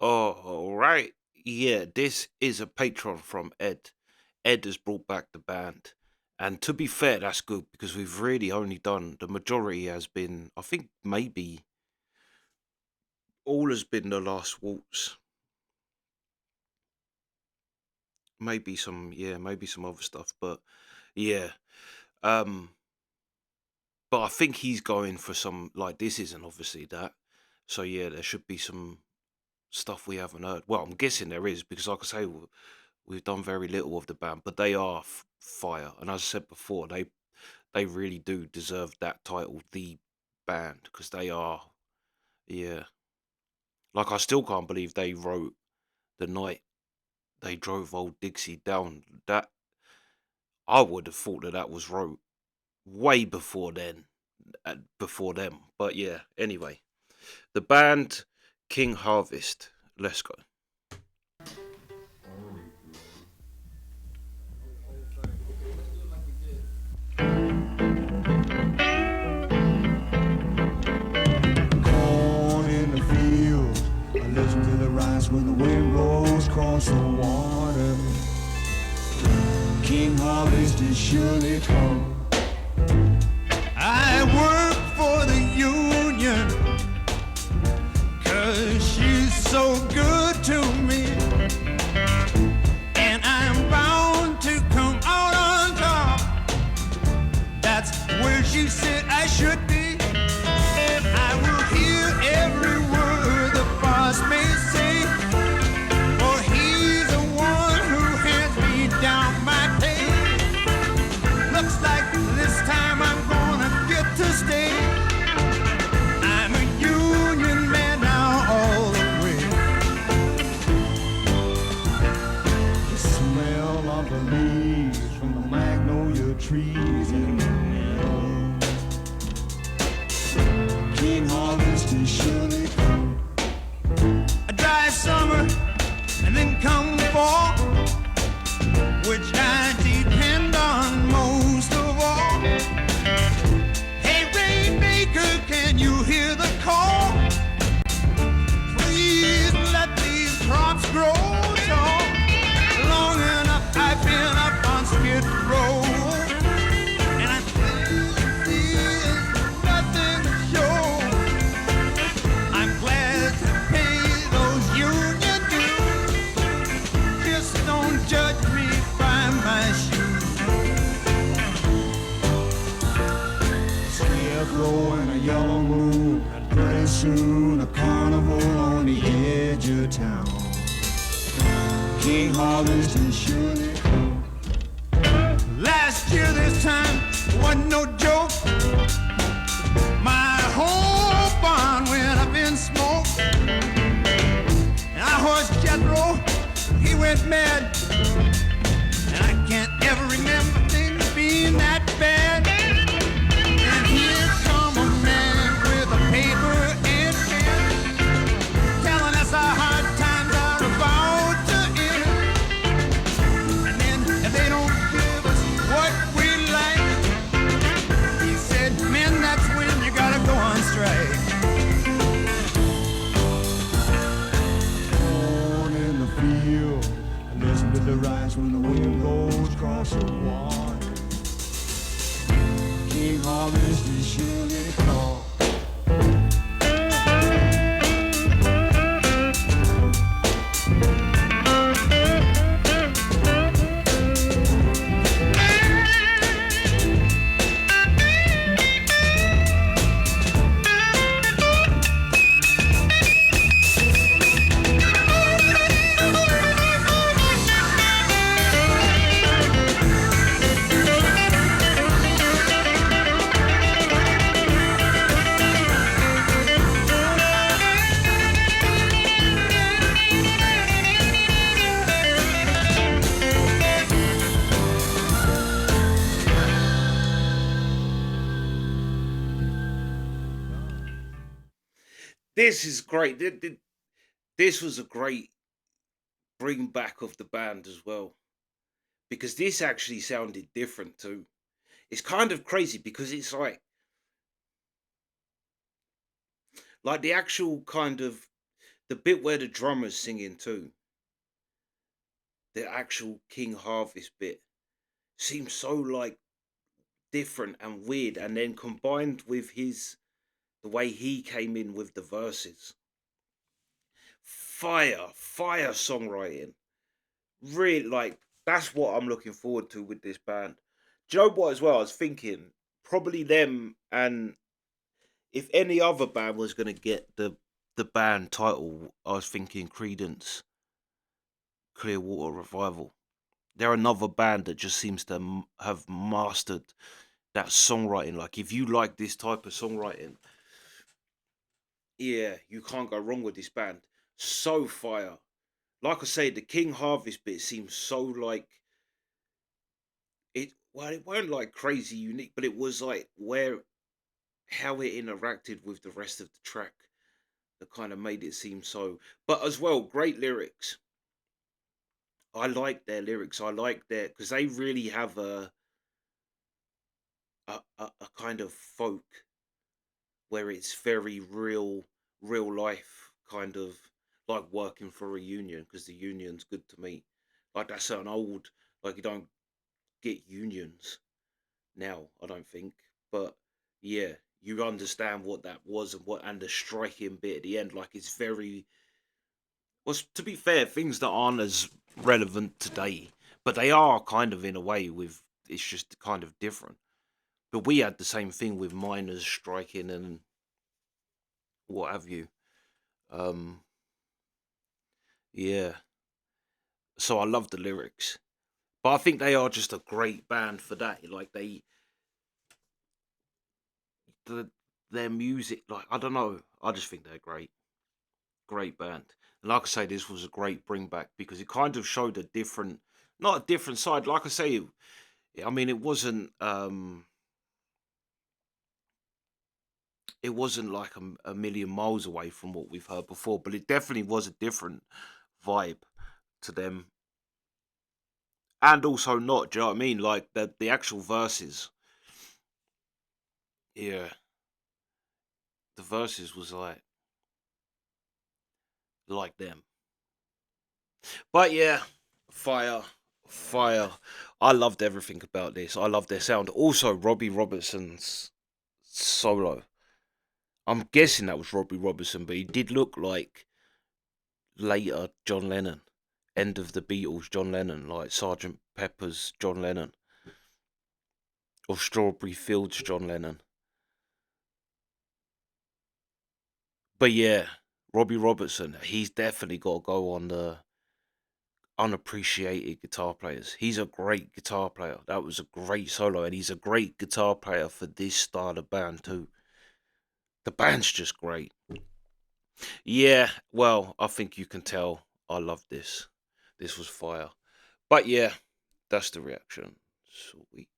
Oh, all right. Yeah, this is a Patreon from Ed. Ed has brought back the band. And to be fair, that's good because we've really only done the majority has been, I think maybe all has been the last waltz. Maybe some, yeah, maybe some other stuff. But yeah. Um, but I think he's going for some, like, this isn't obviously that. So yeah, there should be some stuff we haven't heard. Well, I'm guessing there is because, like I say, we've done very little of the band, but they are fire. And as I said before, they really do deserve that title, the band, because they are. Yeah, like I still can't believe they wrote the night they drove old Dixie down. That I would have thought that that was wrote way before then, before them. But yeah, anyway, the band King Harvest. Let's go. Corn in the field. I listen to the rise when the wind rolls across the water. King Harvest is surely come. I work for the union, 'cause she's so good to me. And I'm bound to come out on top. That's where she said I should be. I will hear every word the boss may say, for he's the one who hands me down my pay. Looks like this time I'm gonna get to stay. I'm a union man now all the way. The smell of the leaves from the magnolia trees in the meadow. King Harvest is surely come. A dry summer and then come fall, which I depend on most of all. Hey Rainmaker, can you hear the call? Please let these crops grow tall. Long enough I've been up on Skid Row, and I see nothing to show. I'm glad to pay those union dues. Just don't judge me by my shoes. Scarecrow and a yellow moon, and pretty soon a carnival on the edge of town. King Harvest is surely come. Last year this time wasn't no joke. My whole barn went up in smoke, and our horse Jethro, he went mad, and I can't ever remember things being that bad. And here come a man with a paper and pen, telling us our hard times are about to end. And then if they don't give us what we like, he said, men, that's when you gotta go on strike. Born in the field, I listen to the rise when the wind blows across the water. King Harvest is surely come. This is great. This was a great bring back of the band as well because this actually sounded different too. It's kind of crazy because it's like the actual kind of the bit where the drummer's singing too, the actual King Harvest bit seems so like different and weird, and then combined with his the way he came in with the verses, fire songwriting. Really, like that's what I'm looking forward to with this band. Do you know what? As well, I was thinking probably them, and if any other band was going to get the band title, I was thinking Credence Clearwater Revival. They're another band that just seems to have mastered that songwriting. Like if you like this type of songwriting, yeah, you can't go wrong with this band. So fire. Like I say, the King Harvest bit seems so like it. Well, it weren't like crazy unique, but it was like where how it interacted with the rest of the track that kind of made it seem so. But as well, great lyrics. I like their lyrics. I like their because they really have a kind of folk where it's very real life kind of like working for a union because the union's good to me. Like that's an old like you don't get unions now, I don't think. But yeah, you understand what that was and what and the striking bit at the end. Like it's very well to be fair, things that aren't as relevant today, but they are kind of in a way with it's just kind of different. But we had the same thing with miners striking and what have you. Um yeah. So I love the lyrics. But I think they are just a great band for that. Like the their music, like I don't know. I just think they're great. Great band. And like I say, this was a great bring back because it kind of showed a different not a different side. Like I say, I mean it wasn't like a million miles away from what we've heard before, but it definitely was a different vibe to them. And also not, do you know what I mean? Like the actual verses. Yeah. The verses was like them. But yeah, fire, fire. I loved everything about this. I loved their sound. Also, Robbie Robertson's solo. I'm guessing that was Robbie Robertson, but he did look like later John Lennon, end of the Beatles John Lennon, like Sergeant Pepper's John Lennon or Strawberry Fields John Lennon. But yeah, Robbie Robertson, he's definitely got to go on the unappreciated guitar players. He's a great guitar player. That was a great solo, and he's a great guitar player for this style of band too. The band's just great. Yeah, well, I think you can tell I love this. This was fire. But yeah, that's the reaction. Sweet.